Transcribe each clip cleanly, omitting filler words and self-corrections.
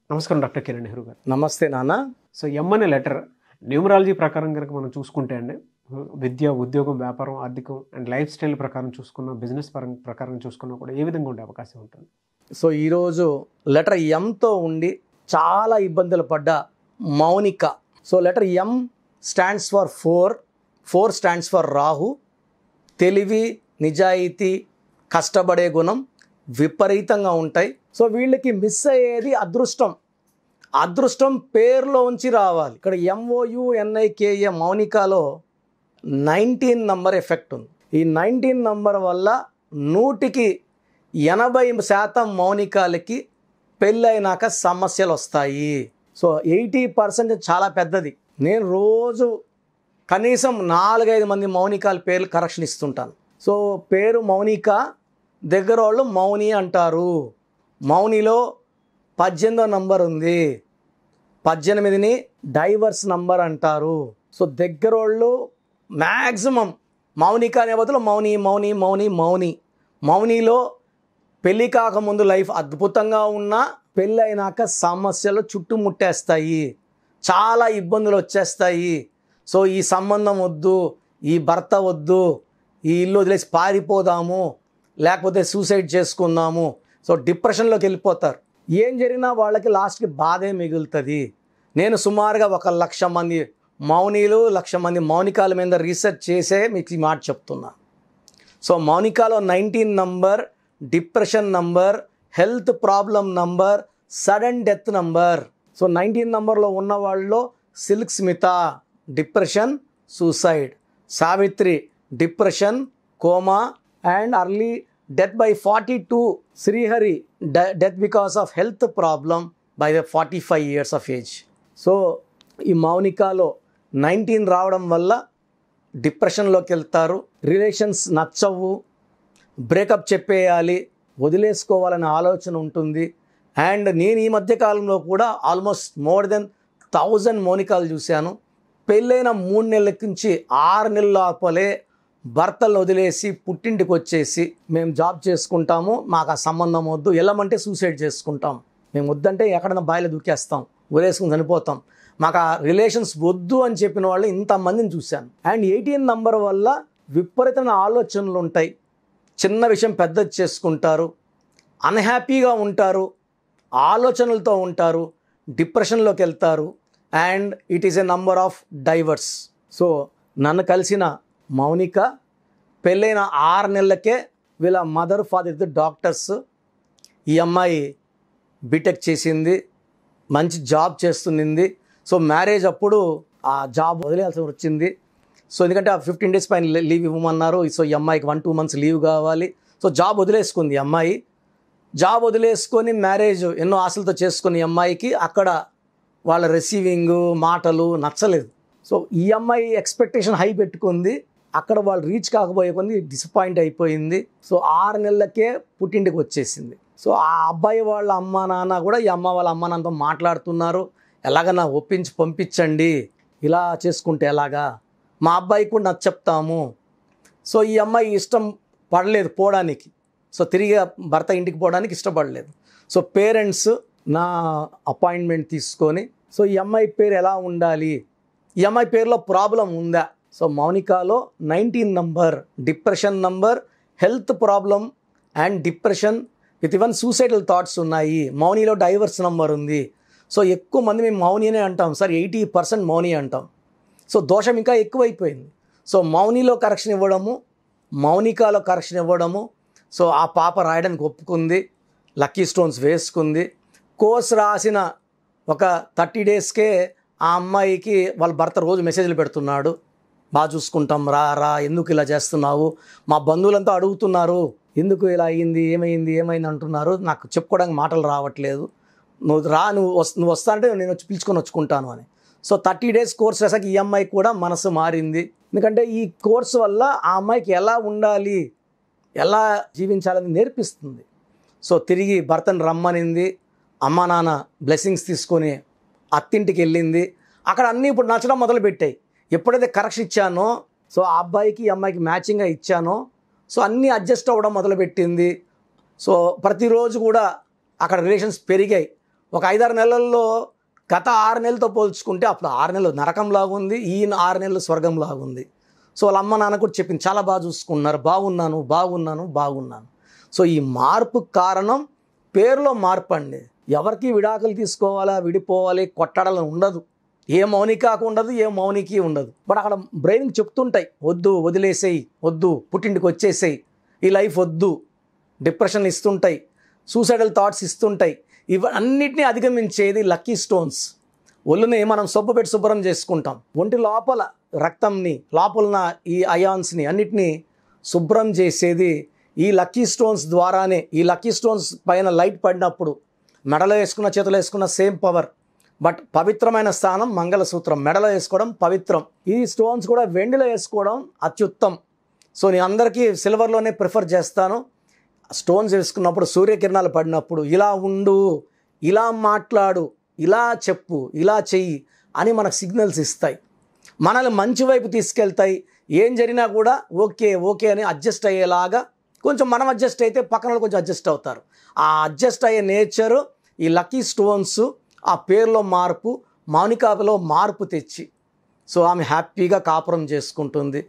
నమస్కారం డాక్టర్ కిరణ్ నెహ్రూ గారు. నమస్తే నాన్న. సో ఎం అనే లెటర్ న్యూమరాలజీ ప్రకారం కనుక మనం చూసుకుంటే అండి, విద్య, ఉద్యోగం, వ్యాపారం, ఆర్థికం అండ్ లైఫ్ స్టైల్ ప్రకారం చూసుకున్న, బిజినెస్ ప్రకారం చూసుకున్నా కూడా ఏ విధంగా ఉండే అవకాశం ఉంటుంది? సో ఈరోజు లెటర్ ఎంతో ఉండి చాలా ఇబ్బందులు పడ్డ Mounika. So letter M stands for 4 stands for Rahu. తెలివి, నిజాయితీ, కష్టపడే గుణం విపరీతంగా ఉంటాయి. సో వీళ్ళకి మిస్ అయ్యేది అదృష్టం. అదృష్టం పేరులో ఉంచి రావాలి. ఇక్కడ MOUNIKA మౌనికాలో 19 నంబర్ ఎఫెక్ట్ ఉంది. ఈ 19 నంబర్ వల్ల 100కి 80% మౌనికాలకి పెళ్ళైనాక సమస్యలు వస్తాయి. సో 80% చాలా పెద్దది. నేను రోజు కనీసం 4-5 మంది మౌనికాల పేర్లు కరెక్షన్ ఇస్తుంటాను. సో పేరు మౌనిక, దగ్గర వాళ్ళు మౌని అంటారు. మౌనిలో 18వ నంబర్ ఉంది. 18ని డైవర్స్ నంబర్ అంటారు. సో దగ్గరోళ్ళు మ్యాక్సిమం మౌనిక అనే బదులు మౌని మౌని మౌని మౌని. మౌనిలో పెళ్ళి కాకముందు లైఫ్ అద్భుతంగా ఉన్నా పెళ్ళైనాక సమస్యలు చుట్టుముట్టేస్తాయి, చాలా ఇబ్బందులు వచ్చేస్తాయి. సో ఈ సంబంధం వద్దు, ఈ భర్త వద్దు, ఈ ఇల్లు వదిలేసి పారిపోదాము, లేకపోతే సూసైడ్ చేసుకుందాము. సో డిప్రెషన్లోకి వెళ్ళిపోతారు. ఏం జరిగినా వాళ్ళకి లాస్ట్కి బాధే మిగులుతుంది. నేను సుమారుగా 1,00,000 మంది మౌనీలు, 1,00,000 మంది మౌనికాల మీద రీసెర్చ్ చేసే మీకు ఈ మాట చెప్తున్నా. సో మౌనికాలో 19 number, depression number, health problem number, sudden death number. So 19 నంబర్లో ఉన్న వాళ్ళలో Silk Smitha depression, suicide, Savitri depression, coma and early death by 42, Srihari death because of health problem by the 45 years of age. So ఈ మౌనికాలో 19 రావడం వల్ల డిప్రెషన్లోకి వెళ్తారు, రిలేషన్స్ నచ్చవు, బ్రేకప్ చెప్పేయాలి, వదిలేసుకోవాలనే ఆలోచన ఉంటుంది. అండ్ నేను ఈ మధ్య కాలంలో కూడా ఆల్మోస్ట్ మోర్ దెన్ 1000 మౌనికాలు చూశాను. పెళ్ళైన 3 నెలల నుంచి 6 నెలల లోపలే భర్తలను వదిలేసి పుట్టింటికి వచ్చేసి మేము జాబ్ చేసుకుంటాము, మాకు ఆ సంబంధం వద్దు, వెళ్ళమంటే సూసైడ్ చేసుకుంటాం, మేము వద్దంటే ఎక్కడైనా బాయిలో దూకేస్తాం, వదిలేసుకుని చనిపోతాం, మాకు ఆ రిలేషన్స్ వద్దు అని చెప్పిన వాళ్ళు ఇంతమందిని చూశాను. అండ్ 18 నంబర్ వల్ల విపరీతమైన ఆలోచనలు ఉంటాయి, చిన్న విషయం పెద్దది చేసుకుంటారు, అన్హ్యాపీగా ఉంటారు, ఆలోచనలతో ఉంటారు, డిప్రెషన్లోకి వెళ్తారు. And it is a number of divorce. So నన్ను కలిసిన మౌనిక పెళ్ళైన 6 నెలలకే వీళ్ళ మదర్, ఫాదర్ ఇద్దరు డాక్టర్స్. ఈ అమ్మాయి బీటెక్ చేసింది, మంచి జాబ్ చేస్తుంది. సో మ్యారేజ్ అప్పుడు ఆ జాబ్ వదిలేయాల్సి వచ్చింది. సో ఎందుకంటే ఆ 15 days పైన లీవ్ ఇవ్వమన్నారు. సో ఈ అమ్మాయికి 1-2 months లీవ్ కావాలి. సో జాబ్ వదిలేసుకుంది అమ్మాయి. జాబ్ వదిలేసుకొని మ్యారేజ్ ఎన్నో ఆశలతో చేసుకుని అమ్మాయికి అక్కడ వాళ్ళ రిసీవింగ్ మాటలు నచ్చలేదు. సో ఈ అమ్మాయి ఎక్స్పెక్టేషన్ హై పెట్టుకుంది, అక్కడ వాళ్ళు రీచ్ కాకపోయే కొంది డిసప్పాయింట్ అయిపోయింది. సో 6 నెలలకే పుట్టింటికి వచ్చేసింది. సో ఆ అబ్బాయి వాళ్ళ అమ్మ నాన్న కూడా ఈ అమ్మ వాళ్ళ అమ్మ నాన్నతో మాట్లాడుతున్నారు, ఎలాగన్నా ఒప్పించి పంపించండి, ఇలా చేసుకుంటే ఎలాగా, మా అబ్బాయికి కూడా నచ్చ చెప్తాము. సో ఈ అమ్మాయి ఇష్టం పడలేదు పోవడానికి. సో తిరిగి భర్త ఇంటికి పోవడానికి ఇష్టపడలేదు. సో పేరెంట్స్ నా అపాయింట్మెంట్ తీసుకొని, సో ఈ అమ్మాయి పేరు ఎలా ఉండాలి, ఈ అమ్మాయి పేరులో ప్రాబ్లం ఉందా. సో మౌనికాలో 19 number, depression number, health problem and depression with even suicidal thoughts ఉన్నాయి. మౌనిలో డైవర్స్ నంబర్ ఉంది. సో ఎక్కువ మంది మేము మౌని అనే అంటాం సార్, 80% మౌని అంటాం. సో దోషం ఇంకా ఎక్కువైపోయింది. సో మౌనిలో కరెక్షన్ ఇవ్వడము, మౌనికాలో కరెక్షన్ ఇవ్వడము. సో ఆ పాప రాయడానికి ఒప్పుకుంది, లక్కీ స్టోన్స్ వేసుకుంది. కోర్స్ రాసిన ఒక 30 daysకే ఆ అమ్మాయికి వాళ్ళ భర్త రోజు మెసేజ్లు పెడుతున్నాడు, బాగా చూసుకుంటాం, రా, ఎందుకు ఇలా చేస్తున్నావు, మా బంధువులంతా అడుగుతున్నారు ఎందుకు ఇలా అయ్యింది, ఏమైంది అంటున్నారు, నాకు చెప్పుకోవడానికి మాటలు రావట్లేదు, నువ్వు వస్తా అంటే నేను వచ్చి పిలుచుకొని వచ్చుకుంటాను అని. సో 30 days కోర్స్ రాసాక ఈ అమ్మాయికి కూడా మనసు మారింది. ఎందుకంటే ఈ కోర్సు వల్ల ఆ అమ్మాయికి ఎలా ఉండాలి, ఎలా జీవించాలని నేర్పిస్తుంది. సో తిరిగి భర్తను రమ్మనింది, అమ్మ నాన్న బ్లెస్సింగ్స్ తీసుకొని అత్తింటికి వెళ్ళింది. అక్కడ అన్నీ ఇప్పుడు నచ్చడం మొదలుపెట్టాయి. ఎప్పుడైతే కరెక్షన్ ఇచ్చానో, సో ఆ అబ్బాయికి ఈ అమ్మాయికి మ్యాచింగ్గా ఇచ్చానో, సో అన్నీ అడ్జస్ట్ అవ్వడం మొదలుపెట్టింది. సో ప్రతిరోజు కూడా అక్కడ రిలేషన్స్ పెరిగాయి. ఒక 5-6 నెలల్లో గత 6 నెలలతో పోల్చుకుంటే అప్పుడు 6 నెలలు నరకంలాగా ఉంది, ఈ 6 నెలలు స్వర్గంలాగా ఉంది. సో వాళ్ళ అమ్మ నాన్న కూడా చెప్పింది, చాలా బాగా చూసుకున్నారు, బాగున్నాను. సో ఈ మార్పు కారణం పేరులో మార్పు అండి. ఎవరికి విడాకులు తీసుకోవాలా, విడిపోవాలి, కొట్టాడాలని ఉండదు. ఏ మౌనికాకు ఉండదు, ఏ మౌనికి ఉండదు. బట్ అక్కడ బ్రెయిన్కి చెప్తుంటాయి, వద్దు, వదిలేసేయి, వద్దు, పుట్టింటికి వచ్చేసేయి, ఈ లైఫ్ వద్దు, డిప్రెషన్ ఇస్తుంటాయి, సూసైడల్ థాట్స్ ఇస్తుంటాయి. ఇవన్నిటినీ అధిగమించేది లక్కీ స్టోన్స్. ఒళ్ళుని మనం సొప్పు పెట్టి శుభ్రం చేసుకుంటాం. ఒంటి లోపల రక్తంని, లోపల ఈ అయాన్స్ని అన్నిటినీ శుభ్రం చేసేది ఈ లక్కీ స్టోన్స్ ద్వారానే. ఈ లక్కీ స్టోన్స్ పైన లైట్ పడినప్పుడు మెడలో వేసుకున్న, చేతిలో వేసుకున్న సేమ్ పవర్. బట్ పవిత్రమైన స్థానం మంగళసూత్రం, మెడలో వేసుకోవడం పవిత్రం. ఈ స్టోన్స్ కూడా వెండిలో వేసుకోవడం అత్యుత్తం. సో నేను అందరికీ సిల్వర్లోనే ప్రిఫర్ చేస్తాను. స్టోన్స్ వేసుకున్నప్పుడు సూర్యకిరణాలు పడినప్పుడు ఇలా ఉండు, ఇలా మాట్లాడు, ఇలా చెప్పు, ఇలా చెయ్యి అని మనకు సిగ్నల్స్ ఇస్తాయి, మనల్ని మంచి వైపు తీసుకెళ్తాయి. ఏం జరిగినా కూడా ఓకే అని అడ్జస్ట్ అయ్యేలాగా, కొంచెం మనం అడ్జస్ట్ అయితే పక్కన వాళ్ళు కొంచెం అడ్జస్ట్ అవుతారు. ఆ అడ్జస్ట్ అయ్యే నేచరు ఈ లక్కీ స్టోన్స్, ఆ పేరులో మార్పు, మౌనికాలో మార్పు తెచ్చి, సో ఆమె హ్యాపీగా కాపురం చేసుకుంటుంది.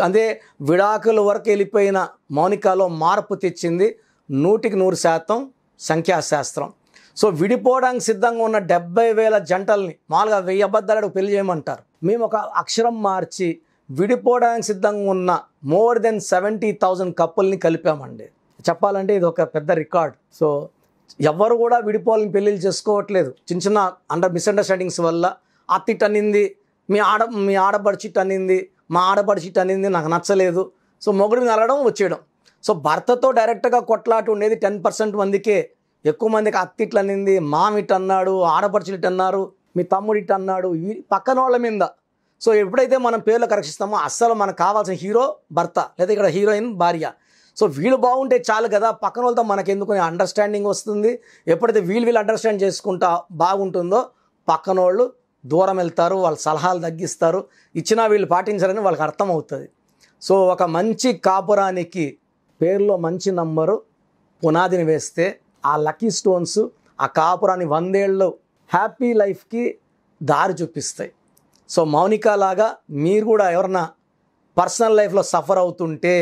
అదే విడాకుల వరకు వెళ్ళిపోయిన మౌనికాలో మార్పు తెచ్చింది 100% సంఖ్యాశాస్త్రం. సో విడిపోవడానికి సిద్ధంగా ఉన్న 70,000 జంటల్ని మామూలుగా 1000 అబద్ధాలు పెళ్లి చేయమంటారు. మేము ఒక అక్షరం మార్చి విడిపోవడానికి సిద్ధంగా ఉన్న more than 70,000 కప్పుల్ని కలిపామండి. చెప్పాలంటే ఇది ఒక పెద్ద రికార్డ్. సో ఎవరు కూడా విడిపోవాలని పెళ్ళిళ్ళు చేసుకోవట్లేదు. చిన్న మిస్అండర్స్టాండింగ్స్ వల్ల అత్తిట్ అనింది, మీ ఆడపడిచిట్ అనింది, మా ఆడపడిచిట్ అనింది, నాకు నచ్చలేదు. సో మొగుడిని నలగడం వచ్చేయడం. సో భర్తతో డైరెక్ట్గా కొట్లాట ఉండేది 10% మందికే. ఎక్కువ మందికి అత్తిట్లు అనింది, మామిట్ అన్నాడు, ఆడపడిచిట్ అన్నారు, మీ తమ్ముడిట్ అన్నాడు, ఈ పక్కన వాళ్ళ మీద. సో ఎప్పుడైతే మనం పేర్లు కరెక్షిస్తామో అస్సలు మనకు కావాల్సిన హీరో భర్త, లేదా ఇక్కడ హీరోయిన్ భార్య. సో వీళ్ళు బాగుంటే చాలు కదా, పక్కన వాళ్ళతో మనకు ఎందుకు అండర్స్టాండింగ్ వస్తుంది. ఎప్పుడైతే వీళ్ళు అండర్స్టాండ్ చేసుకుంటా బాగుంటుందో పక్కన వాళ్ళు దూరం వెళ్తారు, వాళ్ళ సలహాలు తగ్గిస్తారు, ఇచ్చినా వీళ్ళు పాటించారని వాళ్ళకి అర్థమవుతుంది. సో ఒక మంచి కాపురానికి పేరులో మంచి నంబరు పునాదిని వేస్తే ఆ లక్కీ స్టోన్స్ ఆ కాపురాన్ని 100 ఏళ్ళు హ్యాపీ లైఫ్కి దారి చూపిస్తాయి. సో మౌనికా లాగా మీరు కూడా ఎవరన్నా పర్సనల్ లైఫ్లో సఫర్ అవుతుంటే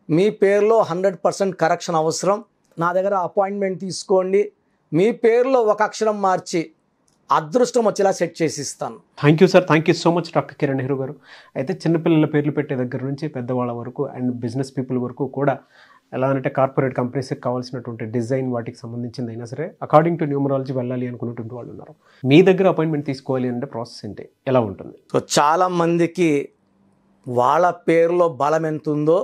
మీ పేరులో 100% కరెక్షన్ అవసరం. నా దగ్గర అపాయింట్మెంట్ తీసుకోండి. మీ పేరులో ఒక అక్షరం మార్చి అదృష్టం వచ్చేలా సెట్ చేసి ఇస్తాను. Thank you sir, thank you so much doctor Kiran Nehru గారు. అయితే చిన్నపిల్లల పేర్లు పెట్టే దగ్గర నుంచి పెద్దవాళ్ళ వరకు అండ్ బిజినెస్ పీపుల్ వరకు కూడా ఎలా అంటే కార్పొరేట్ కంపెనీస్కి కావాల్సినటువంటి డిజైన్ వాటికి సంబంధించింది అయినా సరే అకార్డింగ్ టు న్యూమరాలజీ వెళ్ళాలి అనుకున్నటువంటి వాళ్ళు ఉన్నారు. మీ దగ్గర అపాయింట్మెంట్ తీసుకోవాలి అంటే ప్రాసెస్ ఏంటి, ఎలా ఉంటుంది? సో చాలామందికి వాళ్ళ పేరులో బలం ఎంత ఉందో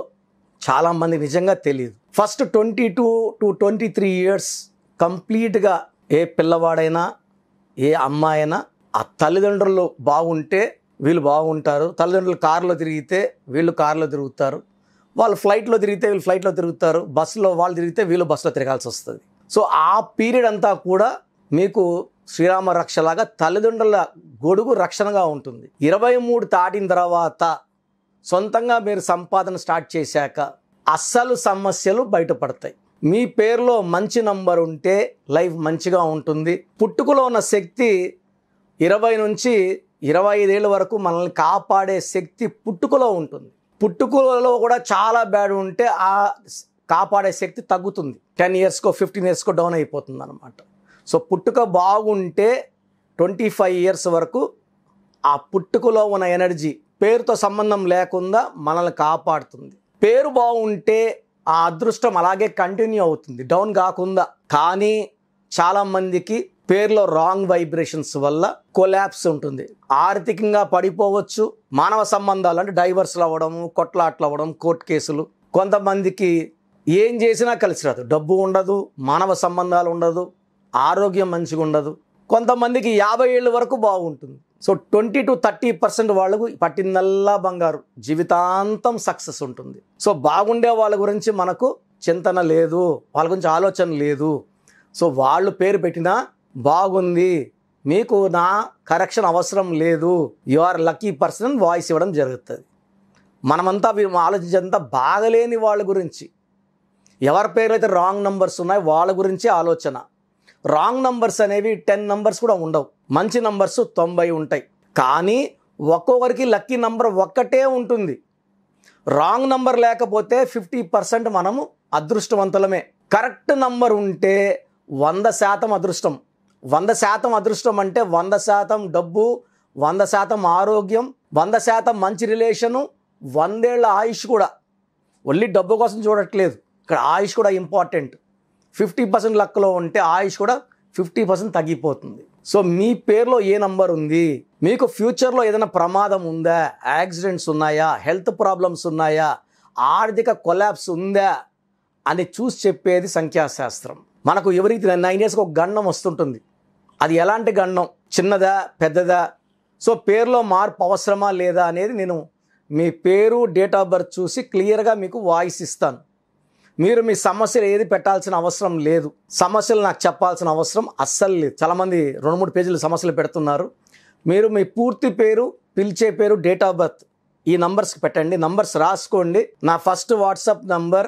చాలామంది నిజంగా తెలియదు. ఫస్ట్ 22 to 23 years కంప్లీట్గా ఏ పిల్లవాడైనా ఏ అమ్మాయినా ఆ తల్లిదండ్రులు బాగుంటే వీళ్ళు బాగుంటారు. తల్లిదండ్రులు కారులో తిరిగితే వీళ్ళు కారులో తిరుగుతారు, వాళ్ళు ఫ్లైట్లో తిరిగితే వీళ్ళు ఫ్లైట్లో తిరుగుతారు, బస్సులో వాళ్ళు తిరిగితే వీళ్ళు బస్సులో తిరగాల్సి వస్తుంది. సో ఆ పీరియడ్ అంతా కూడా మీకు శ్రీరామ రక్షలాగా తల్లిదండ్రుల గొడుగు రక్షణగా ఉంటుంది. 23 దాటిన తర్వాత సొంతంగా మీరు సంపాదన స్టార్ట్ చేశాక అస్సలు సమస్యలు బయటపడతాయి. మీ పేరులో మంచి నంబర్ ఉంటే లైఫ్ మంచిగా ఉంటుంది. పుట్టుకలో ఉన్న శక్తి 20 నుంచి 25 ఏళ్ళ వరకు మనల్ని కాపాడే శక్తి పుట్టుకలో ఉంటుంది. పుట్టుకలో కూడా చాలా బ్యాడ్ ఉంటే ఆ కాపాడే శక్తి తగ్గుతుంది. 10 yearsకో 15 yearsకో డౌన్ అయిపోతుంది అనమాట. సో పుట్టుక బాగుంటే 25 years వరకు ఆ పుట్టుకలో ఉన్న ఎనర్జీ పేరుతో సంబంధం లేకుండా మనల్ని కాపాడుతుంది. పేరు బాగుంటే ఆ అదృష్టం అలాగే కంటిన్యూ అవుతుంది, డౌన్ కాకుండా. కానీ చాలామందికి పేరులో రాంగ్ వైబ్రేషన్స్ వల్ల కొలాప్స్ ఉంటుంది, ఆర్థికంగా పడిపోవచ్చు. మానవ సంబంధాలు అంటే డైవర్స్లు అవ్వడము, కొట్లాట్లు అవ్వడం, కోర్టు కేసులు. కొంతమందికి ఏం చేసినా కలిసి రాదు, డబ్బు ఉండదు, మానవ సంబంధాలు ఉండదు, ఆరోగ్యం మంచిగా ఉండదు. కొంతమందికి 50 ఏళ్ళ వరకు బాగుంటుంది. సో 20 to 30% వాళ్ళకు పట్టిందల్లా బంగారు, జీవితాంతం సక్సెస్ ఉంటుంది. సో బాగుండే వాళ్ళ గురించి మనకు చింతన లేదు, వాళ్ళ గురించి ఆలోచన లేదు. సో వాళ్ళు పేరు పెట్టినా బాగుంది, మీకు నా కరెక్షన్ అవసరం లేదు, you are lucky person voice ఇవ్వడం జరుగుతుంది. మనమంతా ఆలోచించేంత బాగలేని వాళ్ళ గురించి, ఎవరి పేరు అయితే రాంగ్ నంబర్స్ ఉన్నాయో వాళ్ళ గురించి ఆలోచన. రాంగ్ నంబర్స్ అనేవి 10 నంబర్స్ కూడా ఉండవు, మంచి నంబర్స్ 90 ఉంటాయి. కానీ ఒక్కొక్కరికి లక్కీ నంబర్ ఒక్కటే ఉంటుంది. రాంగ్ నంబర్ లేకపోతే 50% మనము అదృష్టవంతులమే. కరెక్ట్ నంబర్ ఉంటే 100% అదృష్టం. 100% అదృష్టం అంటే 100% డబ్బు, 100% ఆరోగ్యం, 100% మంచి రిలేషను, 100 ఏళ్ల ఆయుష్ కూడా. ఓన్లీ డబ్బు కోసం చూడట్లేదు, ఇక్కడ ఆయుష్ కూడా ఇంపార్టెంట్. 50% లక్లో ఉంటే ఆయుష్ కూడా 50% తగ్గిపోతుంది. సో మీ పేరులో ఏ నంబర్ ఉంది, మీకు ఫ్యూచర్లో ఏదైనా ప్రమాదం ఉందా, యాక్సిడెంట్స్ ఉన్నాయా, హెల్త్ ప్రాబ్లమ్స్ ఉన్నాయా, ఆర్థిక కొలాప్స్ ఉందా అని చూసి చెప్పేది సంఖ్యాశాస్త్రం. మనకు ఎవరికి 9 ఇయర్స్కి ఒక గండం వస్తుంటుంది. అది ఎలాంటి గండం, చిన్నదా పెద్దదా? సో పేరులో మార్పు అవసరమా లేదా అనేది నేను మీ పేరు, డేట్ ఆఫ్ బర్త్ చూసి క్లియర్గా మీకు వాయిస్ ఇస్తాను. మీరు మీ సమస్యలు ఏది పెట్టాల్సిన అవసరం లేదు, సమస్యలు నాకు చెప్పాల్సిన అవసరం అస్సలు లేదు. చాలామంది 2-3 పేజీలు సమస్యలు పెడుతున్నారు. మీరు మీ పూర్తి పేరు, పిలిచే పేరు, డేట్ ఆఫ్ బర్త్ ఈ నంబర్స్కి పెట్టండి. నంబర్స్ రాసుకోండి. నా ఫస్ట్ వాట్సాప్ నంబర్,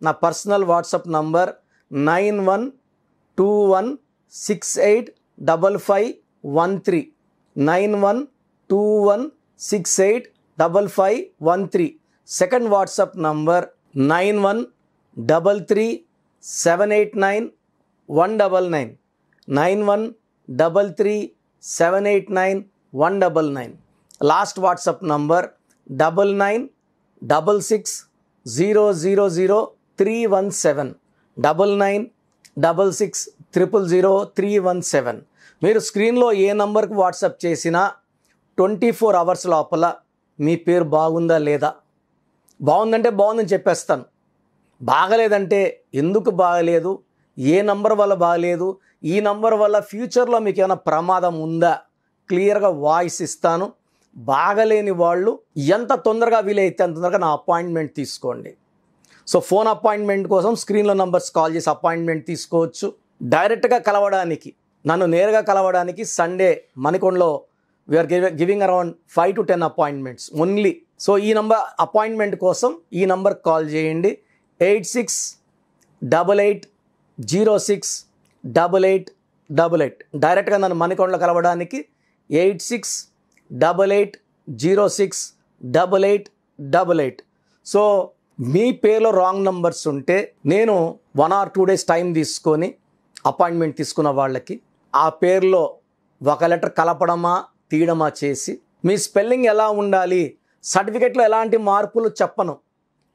నా personal WhatsApp number 9121685513 9121685513. Second WhatsApp number 9133789199 9133789199. Last WhatsApp number 9966000317 9966000317. మీరు స్క్రీన్లో ఏ నంబర్కి వాట్సాప్ చేసినా 24 అవర్స్ లోపల మీ పేరు బాగుందా లేదా, బాగుందంటే బాగుందని చెప్పేస్తాను, బాగలేదంటే ఎందుకు బాగలేదు, ఏ నంబర్ వల్ల బాగలేదు, ఈ నంబర్ వల్ల ఫ్యూచర్లో మీకు ఏమైనా ప్రమాదం ఉందా క్లియర్గా వాయిస్ ఇస్తాను. బాగలేని వాళ్ళు ఎంత తొందరగా వీలైతే అంత తొందరగా నా అపాయింట్మెంట్ తీసుకోండి. సో ఫోన్ అపాయింట్మెంట్ కోసం స్క్రీన్లో నంబర్స్ కాల్ చేసి అపాయింట్మెంట్ తీసుకోవచ్చు. డైరెక్ట్గా కలవడానికి, నన్ను నేరుగా కలవడానికి సండే మణికొండలో we are giving around 5 to 10 appointments only. So ఈ నంబర్ అపాయింట్మెంట్ కోసం ఈ నంబర్కి కాల్ చేయండి. 8688068888. డైరెక్ట్గా నన్ను మణికొండలో కలవడానికి 8688068888. సో మీ పేరులో రాంగ్ నంబర్స్ ఉంటే నేను 1 or 2 days టైం తీసుకొని అపాయింట్మెంట్ తీసుకున్న వాళ్ళకి ఆ పేరులో ఒక లెటర్ కలపడమా తీయడమా చేసి, మీ స్పెల్లింగ్ ఎలా ఉండాలి, సర్టిఫికెట్లో ఎలాంటి మార్పులు చెప్పను,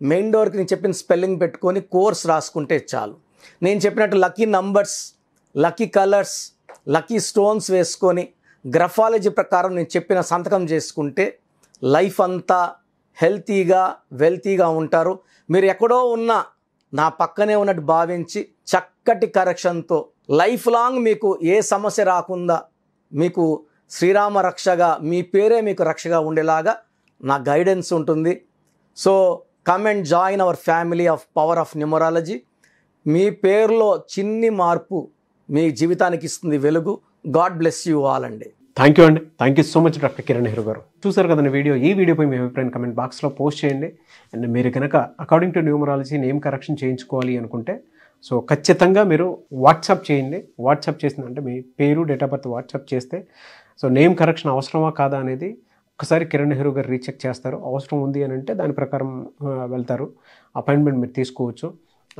మెయిన్ డోర్కి నేను చెప్పిన స్పెల్లింగ్ పెట్టుకొని కోర్స్ రాసుకుంటే చాలు. నేను చెప్పినట్టు lucky numbers, lucky colours, lucky stones వేసుకొని గ్రఫాలజీ ప్రకారం నేను చెప్పిన సంతకం చేసుకుంటే లైఫ్ అంతా హెల్తీగా వెల్తీగా ఉంటారు. మీరు ఎక్కడో ఉన్నా నా పక్కనే ఉన్నట్టు భావించి చక్కటి కరెక్షన్తో లైఫ్ లాంగ్ మీకు ఏ సమస్య రాకుండా మీకు శ్రీరామ రక్షగా, మీ పేరే మీకు రక్షగా ఉండేలాగా నా గైడెన్స్ ఉంటుంది. So come and join our family of power of numerology. మీ పేరులో చిన్ని మార్పు మీ జీవితానికి ఇస్తుంది వెలుగు. గాడ్ బ్లెస్ యూ ఆల్ అండి. థ్యాంక్ యూ అండి. Thank you so much doctor Kiran Nehru garu. చూసారు కదండి వీడియో. ఈ వీడియోపై మీ అభిప్రాయం కమెంట్ బాక్స్లో పోస్ట్ చేయండి. అండ్ మీరు కనుక according to numerology name correction చేయించుకోవాలి అనుకుంటే సో ఖచ్చితంగా మీరు వాట్సాప్ చేయండి. వాట్సాప్ చేసిందంటే మీ పేరు, డేట్ ఆఫ్ బర్త్ వాట్సాప్ చేస్తే సో నేమ్ కరెక్షన్ అవసరమా కాదా అనేది ఒకసారి కిరణ్ నెహ్రూ గారు రీచెక్ చేస్తారు. అవసరం ఉంది అని అంటే దాని ప్రకారం వెళ్తారు, అపాయింట్మెంట్ మీరు తీసుకోవచ్చు.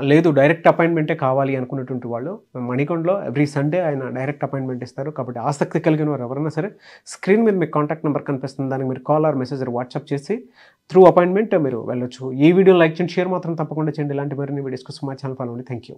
లేదు డైరెక్ట్ అపాయింట్మెంటే కావాలి అనుకున్నటువంటి వాళ్ళు మణికొండలో ఎవ్రీ సండే ఆయన డైరెక్ట్ అపాయింట్మెంట్ ఇస్తారు. కాబట్టి ఆసక్తి కలిగిన వారు ఎవరైనా సరే స్క్రీన్ మీద మీకు కాంటాక్ట్ నెంబర్ కనిపిస్తుంది, దానికి మీరు కాల్ ఆర్ మెసేజ్ వాట్సాప్ చేసి త్రూ అపాయింట్మెంట్ మీరు వెళ్ళొచ్చు. ఈ వీడియో లైక్ చేయండి, షేర్ మాత్రం తప్పకుండా చేయండి. ఇలాంటి మరిన్ని వీడియోస్ కోసం మా ఛానల్ ఫాలో అవ్వండి. Thank you.